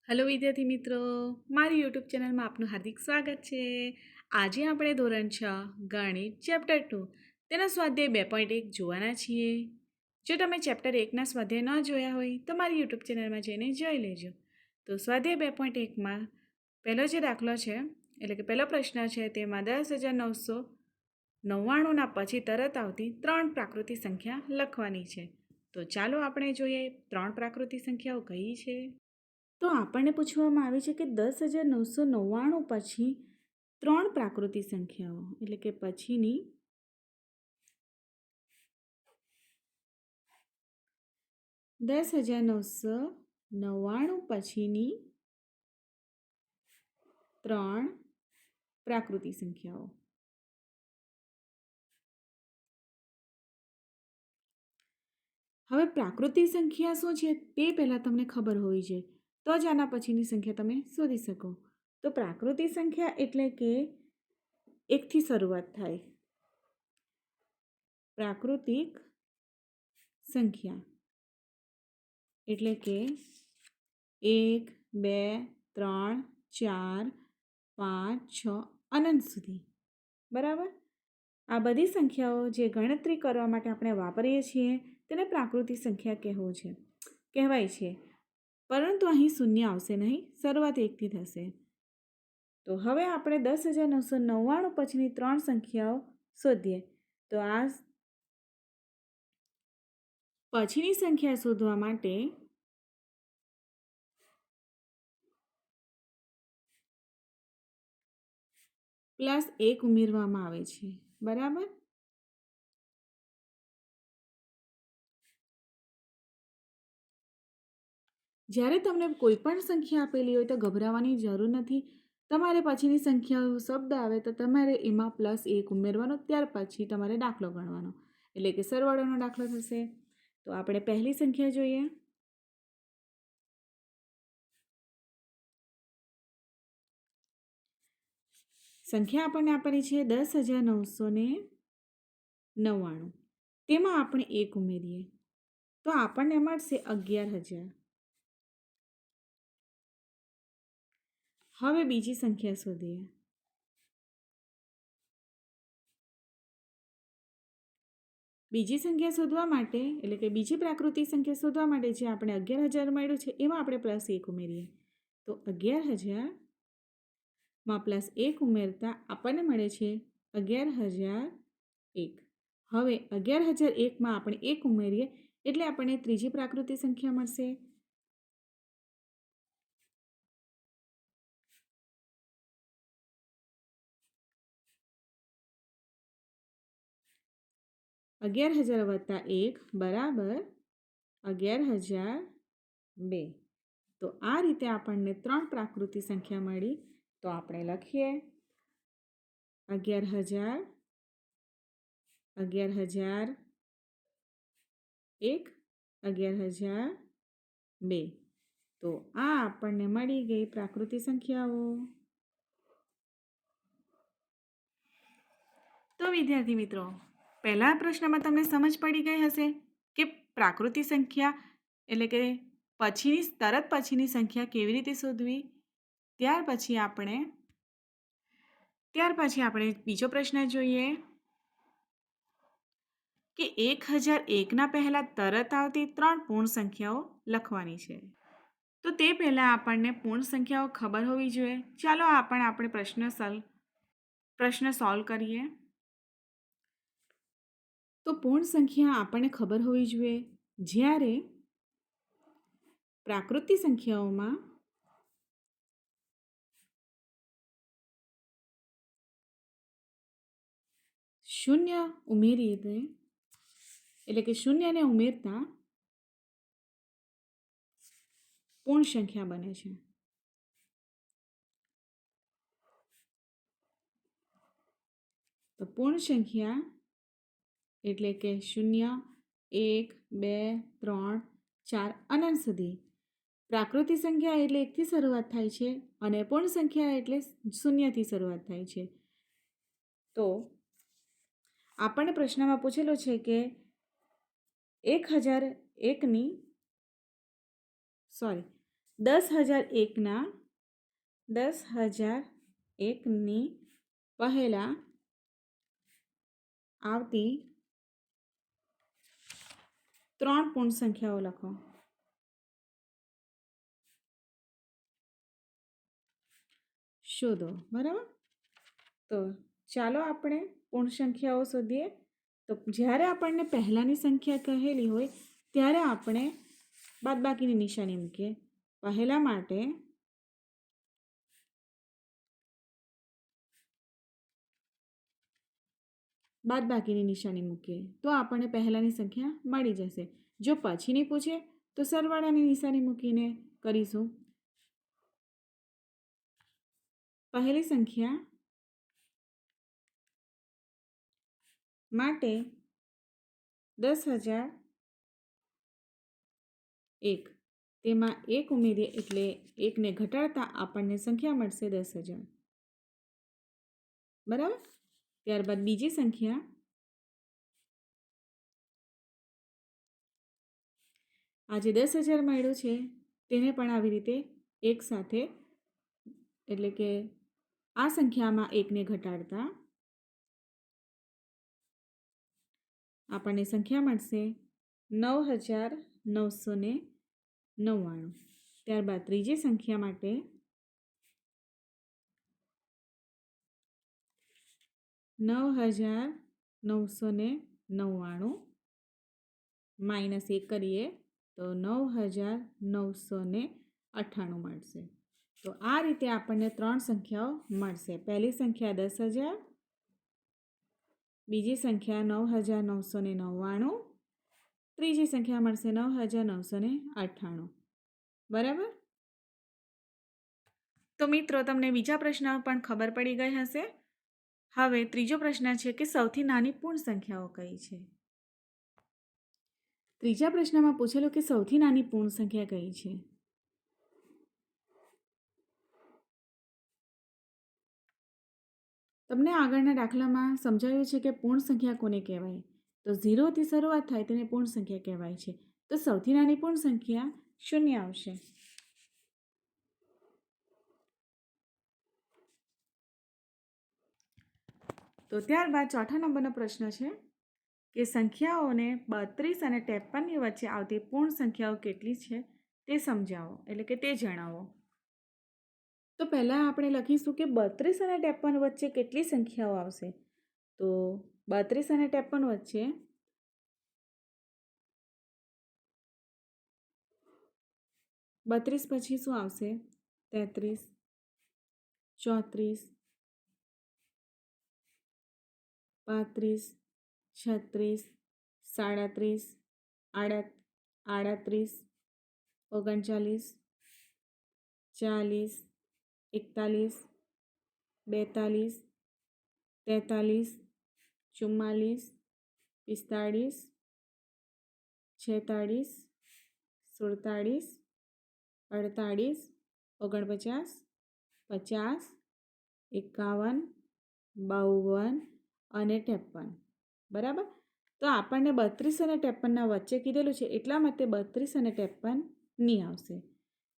Hello વિદ્યાર્થી મિત્રો, મારી યુટ્યુબ ચેનલમાં આપનું હાર્દિક સ્વાગત છે. આજે આપણે ધોરણ 6 ગણિત ચેપ્ટર 2 તેના સ્વાધ્યાય 2.1 જોવાના છીએ. જો તમે ચેપ્ટર 1ના સ્વાધ્યાય ન જોયા હોય તો મારી યુટ્યુબ ચેનલમાં જઈને જોઈ લેજો. તો સ્વાધ્યાય 2.1માં પહેલો જે દાખલો છે એટલે કે પહેલો પ્રશ્ન છે તેમાં 10,999ના પછી તરત આવતી 3 પ્રાકૃતિક સંખ્યા લખવાની છે. તો ચાલો આપણે જોઈએ 3 પ્રાકૃતિક સંખ્યાઓ કઈ છે. તો આપણને પૂછવામાં આવે છે કે 10,999 પછી 3 પ્રાકૃતિક સંખ્યાઓ એટલે કે પછીની 10,999 પછીની 3 પ્રાકૃતિક સંખ્યાઓ. હવે પ્રાકૃતિક સંખ્યા શું છે તે પહેલાં તમને ખબર હોવી જોઈએ, તો જ આના પછીની સંખ્યા તમે શોધી શકો. તો પ્રાકૃતિક સંખ્યા એટલે કે 1થી શરૂઆત થાય. પ્રાકૃતિક સંખ્યા એટલે કે 1, 2, 3, 4, 5, 6 અનંત સુધી. બરાબર, આ બધી સંખ્યાઓ જે ગણતરી કરવા માટે આપણે વાપરીએ છીએ તેને પ્રાકૃતિક સંખ્યા કહેવાય છે. પરંતુ અહીં શૂન્ય આવશે નહીં, શરૂઆત 1થી થશે. તો હવે આપણે 10,999 પછીની 3 સંખ્યાઓ શોધીએ. તો આ પછીની સંખ્યા શોધવા માટે +1 ઉમેરવામાં આવે છે. બરાબર, જ્યારે તમને કોઈ પણ સંખ્યા આપેલી હોય તો ગભરાવાની જરૂર નથી. તમારે પછીની સંખ્યાઓ શબ્દ આવે તો તમારે એમાં +1 ઉમેરવાનો, ત્યાર પછી તમારે દાખલો ગણવાનો એટલે કે સરવાળોનો દાખલો થશે. તો આપણે પહેલી સંખ્યા જોઈએ. સંખ્યા આપણને આપેલી છે 10,999. તેમાં આપણે 1 ઉમેરીએ તો આપણને મળશે 11,000. હવે બીજી સંખ્યા શોધીએ. બીજી સંખ્યા શોધવા માટે એટલે કે બીજી પ્રાકૃતિક સંખ્યા શોધવા માટે જે આપણે 11,000 મળ્યું છે એમાં આપણે +1 ઉમેરીએ. તો 11,000માં +1 ઉમેરતા આપણને મળે છે 11,001. હવે 11,001માં આપણે 1 ઉમેરીએ એટલે આપણને ત્રીજી પ્રાકૃતિક સંખ્યા મળશે. 11,000 + 1 બરાબર 11,002. તો આ રીતે આપણને 3 પ્રાકૃતિક સંખ્યા મળી. તો આપણે લખીએ 11,000, 11,001, 11,002. તો આ આપણને મળી ગઈ પ્રાકૃતિક સંખ્યાઓ. તો વિદ્યાર્થી મિત્રો, પહેલા પ્રશ્નમાં તમને સમજ પડી ગઈ હશે કે પ્રાકૃતિક સંખ્યા એટલે કે તરત પછીની સંખ્યા કેવી રીતે શોધવી. ત્યાર પછી આપણે બીજો પ્રશ્ન જોઈએ કે 1,001ના પહેલાં તરત આવતી 3 પૂર્ણ સંખ્યાઓ લખવાની છે. તો તે પહેલાં આપણને પૂર્ણ સંખ્યાઓ ખબર હોવી જોઈએ. ચાલો આપણે પ્રશ્ન સોલ્વ કરીએ. તો પૂર્ણ સંખ્યા આપણને ખબર હોવી જોઈએ. જ્યારે પ્રાકૃતિક સંખ્યાઓમાં શૂન્ય ઉમેરીએ એટલે કે શૂન્યને ઉમેરતા પૂર્ણ સંખ્યા બને છે. તો પૂર્ણ સંખ્યા એટલે કે 0, 1, 2, 3, 4 અનંત સુધી. પ્રાકૃતિક સંખ્યા એટલે 1થી શરૂઆત થાય છે અને પૂર્ણ સંખ્યા એટલે 0થી શરૂઆત થાય છે. તો આપણને પ્રશ્નમાં પૂછેલો છે કે 1001 10,001ની પહેલાં આવતી 3 પૂર્ણ સંખ્યાઓ લખો. શોધો. બરાબર. તો ચાલો આપણે પૂર્ણ સંખ્યાઓ શોધીએ. તો જ્યારે આપણને પહેલાંની સંખ્યા કહેલી હોય ત્યારે આપણે બાદબાકીની નિશાની મૂકીએ. પહેલા માટે બાદબાકીની નિશાની મૂકીએ તો આપણને પહેલાંની સંખ્યા મળી જશે. જો પછીની પૂછે તો સરવાળાની નિશાની મૂકીને કરીશું. પહેલી સંખ્યા માટે 10,001 તેમાં 1 ઉમેરીએ એટલે 1ને ઘટાડતા આપણને સંખ્યા મળશે 10,000. બરાબર. ત્યારબાદ બીજી સંખ્યા આજે 10,000 મળ્યું છે તેને પણ આવી રીતે એક સાથે એટલે કે આ સંખ્યામાં 1ને ઘટાડતા આપણને સંખ્યા મળશે 9,999. ત્યારબાદ ત્રીજી સંખ્યા માટે 9,999 -1 કરીએ તો 9,998 મળશે. તો આ રીતે આપણને 3 સંખ્યાઓ મળશે. પહેલી સંખ્યા 10,000, બીજી સંખ્યા 9,999, ત્રીજી સંખ્યા મળશે 9,998. બરાબર. તો મિત્રો તમને બીજા પ્રશ્ન પણ ખબર પડી ગઈ હશે. હવે ત્રીજો પ્રશ્ન છે કે સૌથી નાની પૂર્ણ સંખ્યાઓ કઈ છે. ત્રીજા પ્રશ્નમાં પૂછેલું કે સૌથી નાની પૂર્ણ સંખ્યા કઈ છે. તમને આગળના દાખલામાં સમજાવ્યું છે કે પૂર્ણ સંખ્યા કોને કહેવાય. તો 0થી શરૂઆત થાય તેને પૂર્ણ સંખ્યા કહેવાય છે. તો સૌથી નાની પૂર્ણ સંખ્યા 0 આવશે. તો ત્યારબાદ ચોથા નંબરનો પ્રશ્ન છે કે સંખ્યાઓને 32 અને 53ની વચ્ચે આવતી પૂર્ણ સંખ્યાઓ કેટલી છે તે સમજાવો એટલે કે તે જણાવો. તો પહેલાં આપણે લખીશું કે 32 અને 53 વચ્ચે કેટલી સંખ્યાઓ આવશે. તો 32 અને 53 વચ્ચે 32 પછી શું આવશે 33, 34, 35, 36, 37, 38, 39, 40, 41, 42, 43, 44, 45, 46, 47, 48, 49, 50, 51, 52 અને 53. બરાબર. તો આપણને 32 અને 53ના વચ્ચે કીધેલું છે એટલા માટે 32 અને 53 નહીં આવશે.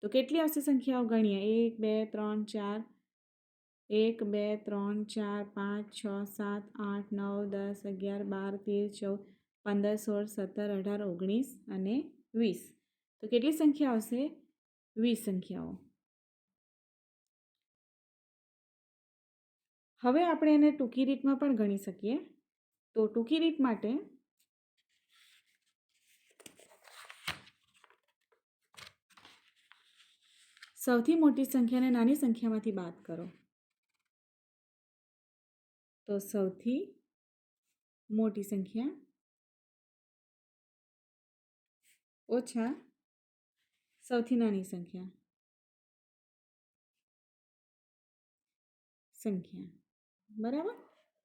તો કેટલી આવશે સંખ્યાઓ ગણીએ 1 2 3 4 1 2 3 4 5 6 7 8 9 10 11 12 13 14 15 16 17 18 19 અને 20. તો કેટલી સંખ્યા આવશે 20 સંખ્યાઓ. હવે આપણે એને ટૂંકી રીતમાં પણ ગણી શકીએ. તો ટૂંકી રીત માટે સૌથી મોટી સંખ્યાને નાની સંખ્યામાંથી બાદ કરો. તો સૌથી મોટી સંખ્યા ઓછા સૌથી નાની સંખ્યા. બરાબર.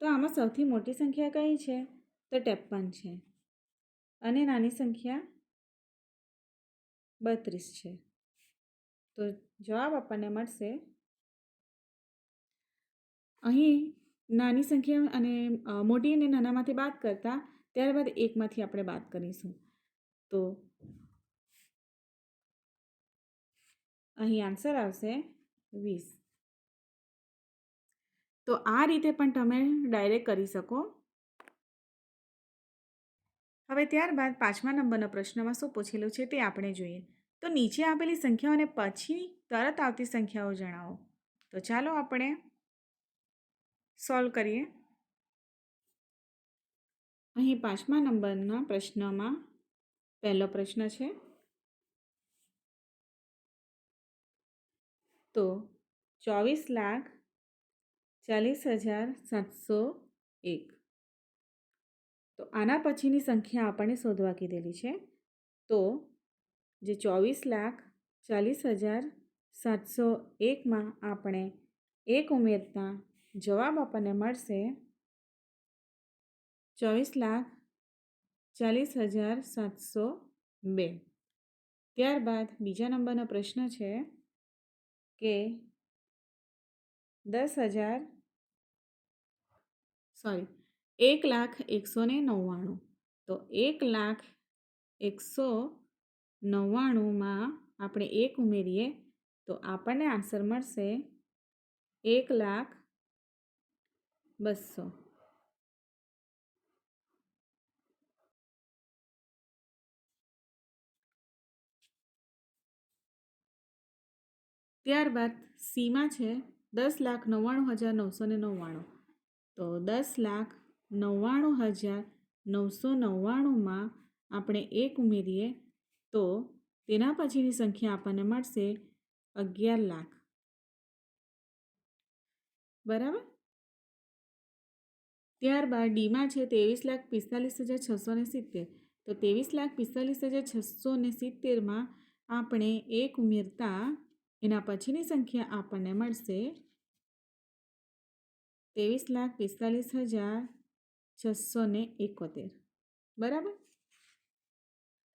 તો આમાં સૌથી મોટી સંખ્યા કઈ છે તો 53 છે અને નાની સંખ્યા 32 છે. તો જવાબ આપણને મળશે અહીં નાની સંખ્યા અને મોટી અને નાનામાંથી બાદ કરતા ત્યારબાદ એકમાંથી આપણે બાદ કરીશું. તો અહીં આન્સર આવશે 20. તો આ રીતે પણ તમે ડાયરેક્ટ કરી શકો. હવે ત્યારબાદ 5મા નંબરનો પ્રશ્નમાં શું પૂછેલું છે તે આપણે જોઈએ. તો નીચે આપેલી સંખ્યાઓને પછી તરત આવતી સંખ્યાઓ જણાવો. તો ચાલો આપણે સોલ્વ કરીએ. અહીં 5મા નંબરના પ્રશ્નમાં પહેલો પ્રશ્ન છે. તો 24,40,701. તો આના પછીની સંખ્યા આપણને શોધવા કીધેલી છે. તો જે 24,40,701માં આપણે 1 ઉમેરતા જવાબ આપણને મળશે 24,40,702. ત્યારબાદ બીજા નંબરનો પ્રશ્ન છે કે 1,01,99. તો 1,01,99માં આપણે 1 ઉમેરીએ તો આપણને આન્સર મળશે 1,02,000. ત્યારબાદ સીમાં છે 10,99,999. તો 10,99,999માં આપણે 1 ઉમેરીએ તો તેના પછીની સંખ્યા આપણને મળશે 11,00,000. બરાબર. ત્યારબાદ ડીમાં છે 23,45,670. તો 23,45,670માં આપણે 1 ઉમેરતા એના પછીની સંખ્યા આપણને મળશે 23,45,671. બરાબર.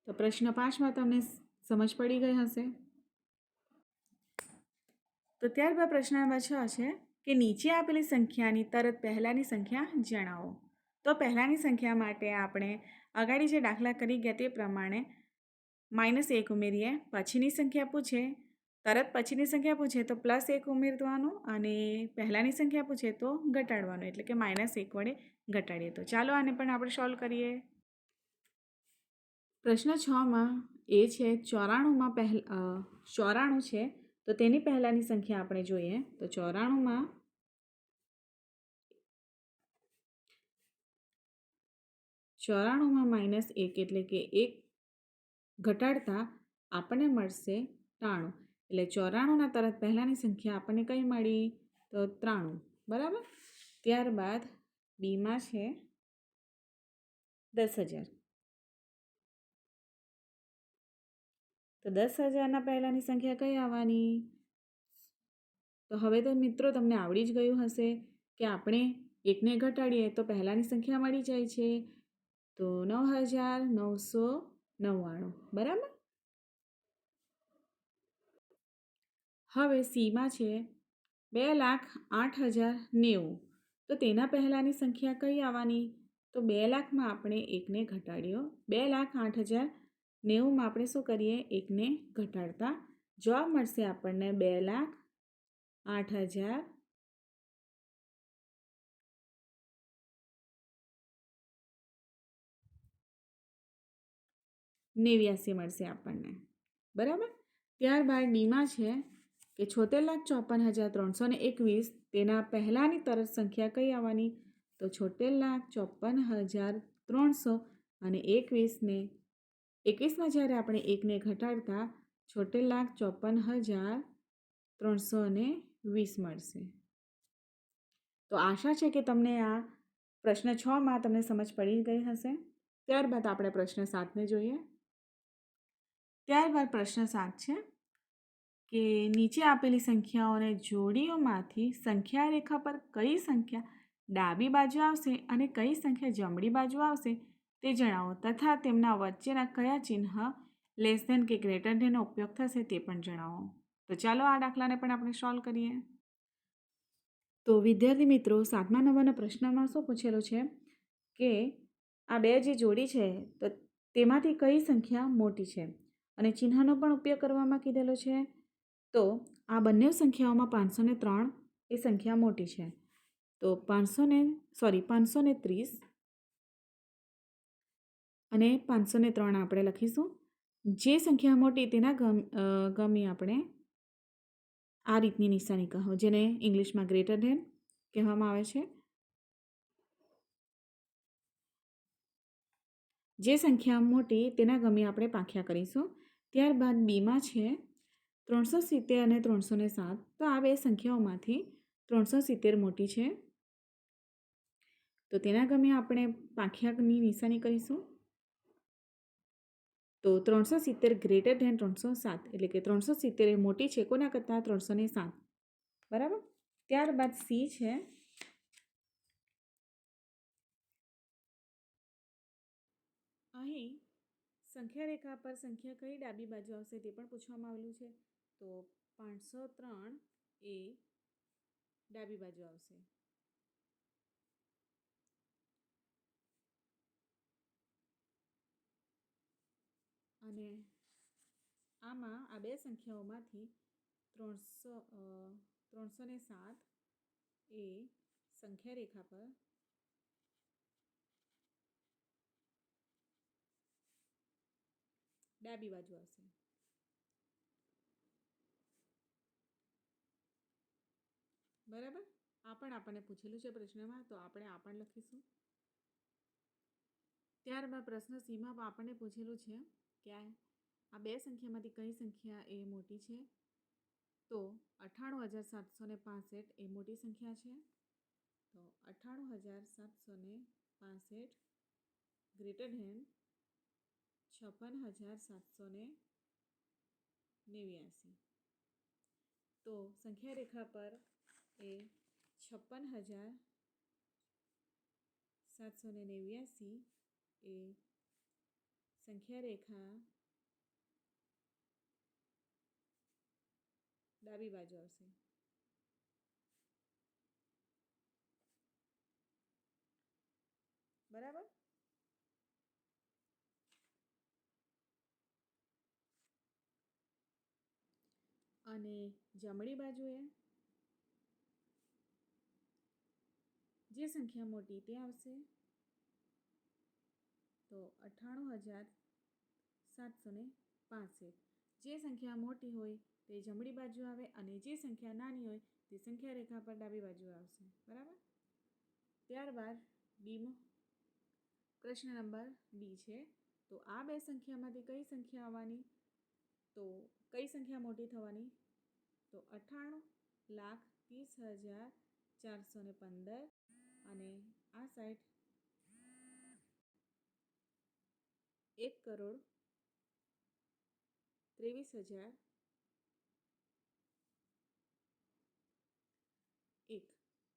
તો પ્રશ્ન 5માં તમને સમજ પડી ગઈ હશે. તો ત્યારબાદ પ્રશ્ન નંબર 6 છે કે નીચે આપેલી સંખ્યાની તરત પહેલાંની સંખ્યા જણાવો. તો પહેલાંની સંખ્યા માટે આપણે અગાડી જે દાખલા કરી ગયા તે પ્રમાણે -1 ઉમેરીએ. પછીની સંખ્યા પૂછે તરત પછીની સંખ્યા પૂછે તો +1 ઉમેરવાનું અને પહેલાંની સંખ્યા પૂછે તો ઘટાડવાનું, એટલે કે -1 વડે ઘટાડીએ. તો ચાલો આને પણ આપણે સોલ્વ કરીએ. પ્રશ્ન 6માં એ છે 94માં 94 છે. તો તેની પહેલાંની સંખ્યા આપણે જોઈએ. તો 94માં 1 એટલે કે 1 ઘટાડતા આપણને મળશે 93. એટલે 94ના તરત પહેલાંની સંખ્યા આપણને કઈ મળી? તો 93. બરાબર. ત્યારબાદ બીમાં છે 10,000. તો 10,000ના પહેલાંની સંખ્યા કઈ આવવાની? તો હવે તો મિત્રો તમને આવડી જ ગયું હશે કે આપણે 1ને ઘટાડીએ તો પહેલાંની સંખ્યા મળી જાય છે. તો 9,999. બરાબર. હવે સીમાં છે 2,08,090. તો તેના પહેલાંની સંખ્યા કઈ આવવાની? તો 2,00,000માં આપણે 1ને ઘટાડ્યો. 2,08,090માં આપણે શું કરીએ? 1ને ઘટાડતા જવાબ મળશે આપણને 2,08,089 મળશે આપણને. બરાબર. ત્યારબાદ ડીમાં છે કે 76,54,321. તેના પહેલાંની તરત સંખ્યા કઈ આવવાની? તો 76,54,300 અને 21ને 21માં જ્યારે આપણે 1ને ઘટાડતા 76,54,320 મળશે. તો આશા છે કે તમને આ પ્રશ્ન 6માં તમને સમજ પડી ગઈ હશે. ત્યારબાદ આપણે પ્રશ્ન 7ને જોઈએ. ત્યારબાદ પ્રશ્ન 7 છે કે નીચે આપેલી સંખ્યાઓને જોડીઓમાંથી સંખ્યા રેખા પર કઈ સંખ્યા ડાબી બાજુ આવશે અને કઈ સંખ્યા જમણી બાજુ આવશે તે જણાવો તથા તેમના વચ્ચેના કયા ચિહ્ન લેસ ધેન કે ગ્રેટર ધેનનો ઉપયોગ થશે તે પણ જણાવો. તો ચાલો આ દાખલાને પણ આપણે સોલ્વ કરીએ. તો વિદ્યાર્થી મિત્રો 7મા નંબરના પ્રશ્નમાં શું પૂછેલું છે કે આ બે જે જોડી છે તો તેમાંથી કઈ સંખ્યા મોટી છે અને ચિહ્નનો પણ ઉપયોગ કરવામાં કીધેલો છે. તો આ બંને સંખ્યાઓમાં 503 એ સંખ્યા મોટી છે. તો 530 અને 503 આપણે લખીશું. જે સંખ્યા મોટી તેના ગમી આપણે આ રીતની નિશાની કહો, જેને ઇંગ્લિશમાં ગ્રેટર ધેન કહેવામાં આવે છે. જે સંખ્યા મોટી તેના ગમી આપણે પાંખ્યા કરીશું. ત્યારબાદ બીમાં છે 370 અને 307. તો આ બે સંખ્યાઓમાંથી 370 મોટી છે, તો તેના ગમે આપણે પાંખ્યાની નિશાની કરીશું. તો 370 ગ્રેટર ધેન 307, એટલે કે 370 એ મોટી છે કોના કરતાં? 307. બરાબર. ત્યારબાદ સી છે અહીં સંખ્યા રેખા પર સંખ્યા કઈ ડાબી બાજુ આવશે તે પણ પૂછવામાં આવેલું છે. તો 503 એ ડાબી બાજુ આવશે. અને આમાં આ બે સંખ્યાઓમાંથી 307 એ સંખ્યા રેખા પર ડાબી બાજુ આવશે. બરાબર. આ પણ આપણને પૂછેલું છે પ્રશ્નમાં, તો આપણે આ પણ લખીશું. ત્યારબાદ પ્રશ્ન સીમાં આપણને પૂછેલું છે કે આ બે સંખ્યામાંથી કઈ સંખ્યા એ મોટી છે? તો 98,765 એ મોટી સંખ્યા છે. તો 98,765 ગ્રેટર ધેન 56,789. તો સંખ્યા રેખા પર એ 56,789 એ સંખ્યા રેખા ડાબી બાજુ આવશે. બરાબર. અને જમણી બાજુએ જે સંખ્યા મોટી તે આવશે. તો 98,765. જે સંખ્યા મોટી હોય તે જમણી બાજુ આવે અને જે સંખ્યા નાની હોય તે સંખ્યા રેખા પર ડાબી બાજુ આવશે. બરાબર. ત્યારબાદ પ્રશ્ન નંબર ડી છે. તો આ બે સંખ્યામાંથી કઈ સંખ્યા આવવાની? તો કઈ સંખ્યા મોટી થવાની? તો 98,30,415 અને આ સાઈડ 1,23,001.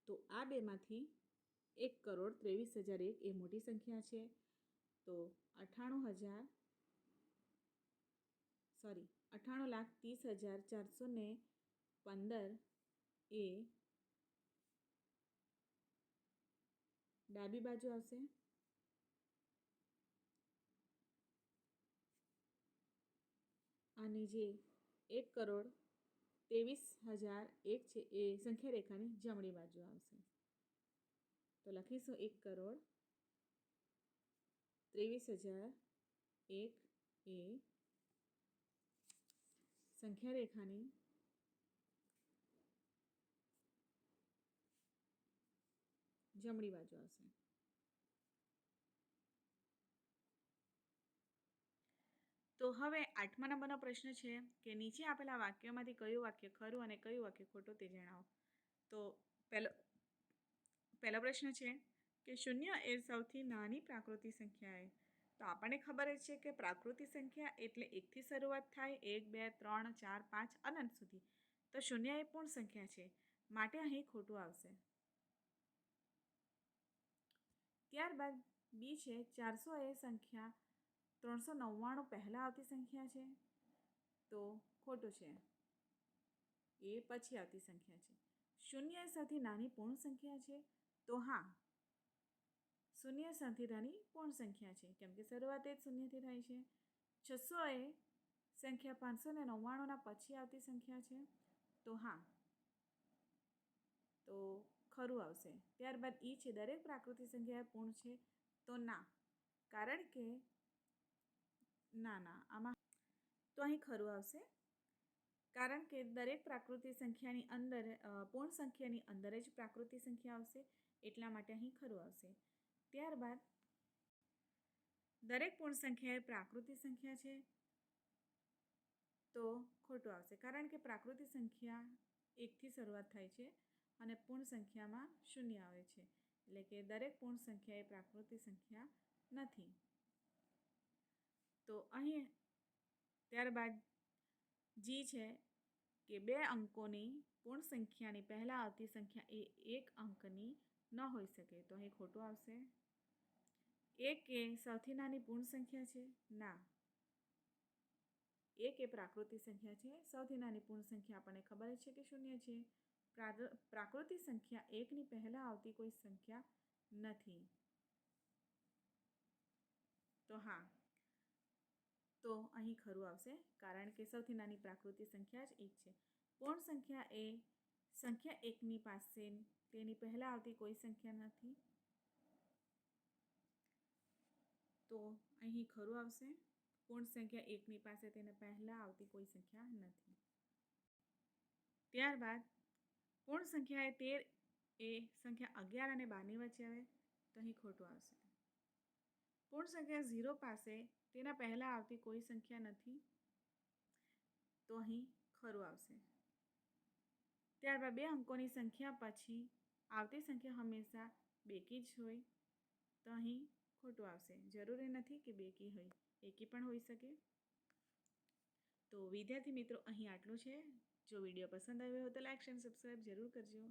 તો આ બેમાંથી 1,23,001 એ મોટી સંખ્યા છે. તો 98,30,415 એ ડાબી બાજુ આવશે. અને જે 1,23,001 છે એ સંખ્યા રેખાની જમણી બાજુ આવશે. તો લખીશું 1,23,001 એ સંખ્યા રેખાની જમણી બાજુ આવશે. તો હવે 8મા નંબરનો પ્રશ્ન છે કે નીચે આપેલા વાક્યોમાંથી કયું વાક્ય ખરું અને કયું વાક્ય ખોટું તે જણાવો. તો પહેલો પ્રશ્ન છે કે 0 એ સૌથી નાની પ્રાકૃતિક સંખ્યા. તો આપણને ખબર જ છે કે પ્રાકૃતિક સંખ્યા એટલે 1થી શરૂઆત થાય, 1, 2, 3, 4, 5 અનંત સુધી. તો 0 એ પૂર્ણ સંખ્યા છે, માટે અહીં ખોટું આવશે. ત્યારબાદ બી છે 400 એ સંખ્યા 399 પહેલાં આવતી સંખ્યા છે. તો ખોટું છે, એ પછી આવતી સંખ્યા છે. 0 એ સૌથી નાની પૂર્ણ સંખ્યા છે. તો હા, 0 સૌથી નાની પૂર્ણ સંખ્યા છે, કેમ કે શરૂઆત જ 0થી થાય છે. 600 એ સંખ્યા 599ના પછી આવતી સંખ્યા છે? તો હા, તો ખરું આવશે. ત્યારબાદ ઈ છે દરેક પ્રાકૃતિક સંખ્યા પૂર્ણ છે? તો ના, કારણ કે ના આમાં તો અહીં ખરું આવશે, કારણ કે દરેક પ્રાકૃતિક સંખ્યાની અંદર પૂર્ણ સંખ્યાની અંદર જ પ્રાકૃતિક સંખ્યા આવશે, એટલા માટે અહીં ખરું આવશે. ત્યારબાદ દરેક પૂર્ણ સંખ્યા એ પ્રાકૃતિક સંખ્યા છે? તો ખોટું આવશે, કારણ કે પ્રાકૃતિક સંખ્યા 1થી શરૂઆત થાય છે અને પૂર્ણ સંખ્યામાં 0 આવે છે, એટલે કે દરેક પૂર્ણ સંખ્યા એ પ્રાકૃતિક સંખ્યા નથી. તો અહીં ત્યારબાદ જી છે કે 2 અંકોની પૂર્ણ સંખ્યાની પહેલાં આવતી સંખ્યા એ 1 અંકની ન હોઈ શકે, તો અહીં ખોટું આવશે. 1 એ સૌથી નાની પૂર્ણ સંખ્યા છે? ના, 1 એ પ્રાકૃતિક સંખ્યા છે. સૌથી નાની પૂર્ણ સંખ્યા આપણને ખબર છે કે 0 છે. પ્રાકૃતિક સંખ્યા 1ની પહેલાં આવતી કોઈ સંખ્યા નથી. તો હા, તો અહીં ખરું આવશે, કારણ કે સૌથી નાની પ્રાકૃતિક સંખ્યા જ 1 છે. પૂર્ણ સંખ્યા એ સંખ્યા 1ની પાસે તેની પહેલાં આવતી કોઈ સંખ્યા નથી, તો અહીં ખરું આવશે. પૂર્ણ સંખ્યા 1ની પાસે તેને પહેલાં આવતી કોઈ સંખ્યા નથી. ત્યારબાદ પૂર્ણ સંખ્યા એ 13 એ સંખ્યા 11 અને 12ની વચ્ચે આવે, તો અહીં ખોટું આવશે. પૂર્ણ સંખ્યા 0 પાસે તેના પહેલાં આવતી કોઈ સંખ્યા નથી, તો અહીં ખરું આવશે. ત્યારબાદ 2 અંકોની સંખ્યા પછી આવતી સંખ્યા હંમેશા બેકી જ હોય, તો અહીં ખોટું આવશે. જરૂરી નથી કે બેકી હોય, એકી પણ હોઈ શકે. તો વિદ્યાર્થી મિત્રો, અહીં આટલું છે. જો વિડીયો પસંદ આવ્યો હોય તો લાઈક અને સબસ્ક્રાઈબ જરૂર કરજો.